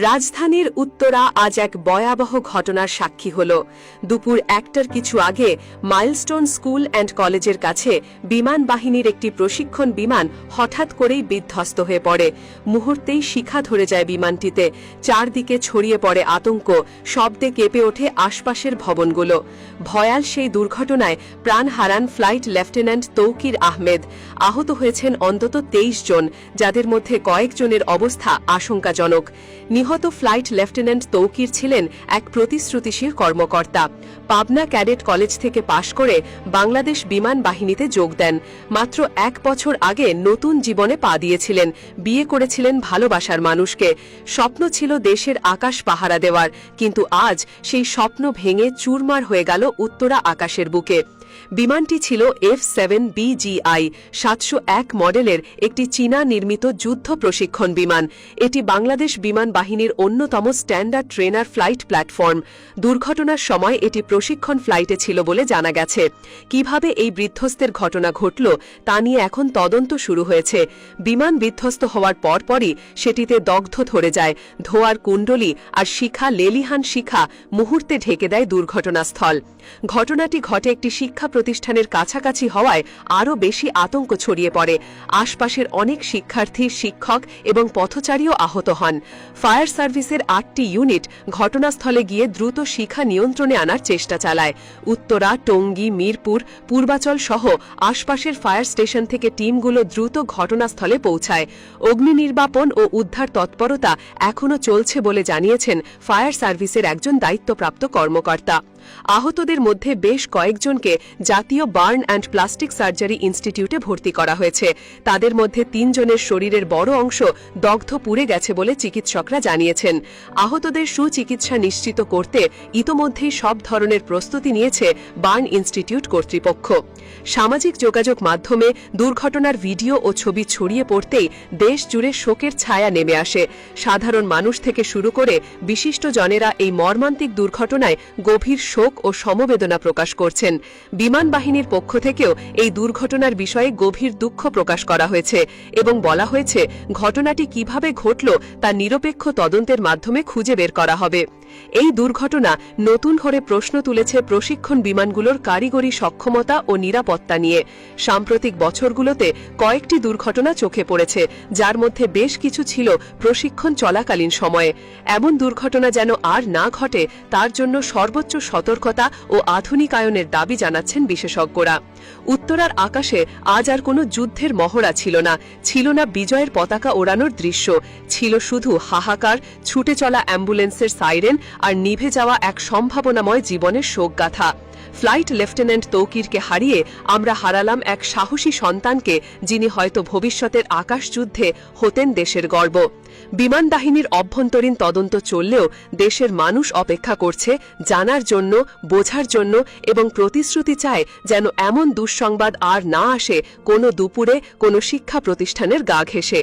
রাজধানীর উত্তরা আজ এক ভয়াবহ ঘটনার সাক্ষী হল। দুপুর 1টার কিছু আগে মাইলস্টোন স্কুল অ্যান্ড কলেজের কাছে বিমান বাহিনীর একটি প্রশিক্ষণ বিমান হঠাৎ করেই বিধ্বস্ত হয়ে পড়ে। মুহূর্তেই শিখা ধরে যায় বিমানটিতে। চারদিকে ছড়িয়ে পড়ে আতঙ্ক, শব্দে কেঁপে ওঠে আশপাশের ভবনগুলো। ভয়াল সেই দুর্ঘটনায় প্রাণ হারান ফ্লাইট লেফটেন্যান্ট তৌকির আহমেদ। আহত হয়েছেন অন্তত 23 জন, যাদের মধ্যে কয়েকজনের অবস্থা আশঙ্কাজনক। নিহত ফ্লাইট লেফটেন্যান্ট তৌকির ছিলেন এক প্রতিশ্রুতিশীল কর্মকর্তা। পাবনা ক্যাডেট কলেজ থেকে পাশ করে বাংলাদেশ বিমান বাহিনীতে যোগ দেন। মাত্র 1 বছর আগে নতুন জীবনে পা দিয়েছিলেন। বিয়ে করেছিলেন ভালোবাসার মানুষকে। স্বপ্ন ছিল দেশের আকাশ পাহারা দেওয়ার, কিন্তু আজ সেই স্বপ্ন ভেঙে চুরমার হয়ে গেল উত্তরা আকাশের বুকে। বিমানটি ছিল F-7BGI 701 মডেলের একটি চীনা নির্মিত যুদ্ধ প্রশিক্ষণ বিমান। এটি বাংলাদেশ বিমান বাহিনীর অন্যতম স্ট্যান্ডার্ড ট্রেনার ফ্লাইট প্ল্যাটফর্ম। দুর্ঘটনার সময় এটি প্রশিক্ষণ ফ্লাইটে ছিল বলে জানা গেছে। কিভাবে এই বিধ্বস্তের ঘটনা ঘটল তা নিয়ে এখন তদন্ত শুরু হয়েছে। বিমান বিধ্বস্ত হওয়ার পরপরই সেটিতে দগ্ধ ধরে যায়। ধোঁয়ার কুণ্ডলী আর শিখা, লেলিহান শিখা মুহূর্তে ঢেকে দেয় দুর্ঘটনাস্থল। ঘটনাটি ঘটে একটি শিক্ষা প্রতিষ্ঠানের কাছাকাছি হওয়ায় আরও বেশি আতঙ্ক ছড়িয়ে পড়ে। আশপাশের অনেক শিক্ষার্থী, শিক্ষক এবং পথচারীও আহত হন। ফায়ার সার্ভিসের 8টি ইউনিট ঘটনাস্থলে গিয়ে দ্রুত শিখা নিয়ন্ত্রণে আনার চেষ্টা চালায়। উত্তরা, টঙ্গী, মিরপুর, পূর্বাচল সহ আশপাশের ফায়ার স্টেশন থেকে টিমগুলো দ্রুত ঘটনাস্থলে পৌঁছায়। অগ্নি নির্বাপন ও উদ্ধার তৎপরতা এখনও চলছে বলে জানিয়েছেন ফায়ার সার্ভিসের একজন দায়িত্বপ্রাপ্ত কর্মকর্তা। আহতদের মধ্যে বেশ কয়েকজনকে জাতীয় বার্ন অ্যান্ড প্লাস্টিক সার্জারি ইনস্টিটিউটে ভর্তি করা হয়েছে। তাদের মধ্যে 3 জনের শরীরের বড় অংশ দগ্ধ পুড়ে গেছে বলে চিকিৎসকরা জানিয়েছেন। আহতদের সুচিকিৎসা নিশ্চিত করতে ইতোমধ্যেই সব ধরনের প্রস্তুতি নিয়েছে বার্ন ইনস্টিটিউট কর্তৃপক্ষ। সামাজিক যোগাযোগ মাধ্যমে দুর্ঘটনার ভিডিও ও ছবি ছড়িয়ে পড়তেই দেশ জুড়ে শোকের ছায়া নেমে আসে। সাধারণ মানুষ থেকে শুরু করে বিশিষ্টজনেরা এই মর্মান্তিক দুর্ঘটনায় গভীর শোক ও সমবেদনা প্রকাশ করছেন। বিমান বাহিনীর পক্ষ থেকেও এই দুর্ঘটনার বিষয়ে গভীর দুঃখ প্রকাশ করা হয়েছে এবং বলা হয়েছে ঘটনাটি কিভাবে ঘটল তা নিরপেক্ষ তদন্তের মাধ্যমে খুঁজে বের করা হবে। এই দুর্ঘটনা নতুন করে প্রশ্ন তুলেছে প্রশিক্ষণ বিমানগুলোর কারিগরি সক্ষমতা ও নিরাপত্তা নিয়ে। সাম্প্রতিক বছরগুলোতে কয়েকটি দুর্ঘটনা চোখে পড়েছে, যার মধ্যে বেশ কিছু ছিল প্রশিক্ষণ চলাকালীন সময়ে। এমন দুর্ঘটনা যেন আর না ঘটে তার জন্য সর্বোচ্চ সতর্কতা ও আধুনিকায়নের দাবি জানাচ্ছেন বিশেষজ্ঞরা। উত্তরার আকাশে আজ আর কোনো যুদ্ধের মহড়া ছিল না, ছিল না বিজয়ের পতাকা ওড়ানোর দৃশ্য, ছিল শুধু হাহাকার, ছুটে চলা অ্যাম্বুলেন্সের সাইরেন আর নিভে যাওয়া এক সম্ভাবনাময় জীবনের শোকগাথা। ফ্লাইট লেফটেন্যান্ট তৌকিরকে হারিয়ে আমরা হারালাম এক সাহসী সন্তানকে, যিনি হয়তো ভবিষ্যতের আকাশযুদ্ধে হতেন দেশের গর্ব। বিমান বাহিনীর অভ্যন্তরীণ তদন্ত চললেও দেশের মানুষ অপেক্ষা করছে জানার জন্য, বোঝার জন্য এবং প্রতিশ্রুতি চায় যেন এমন দুঃসংবাদ আর না আসে কোনো দুপুরে কোনো শিক্ষা প্রতিষ্ঠানের গা ঘেঁষে।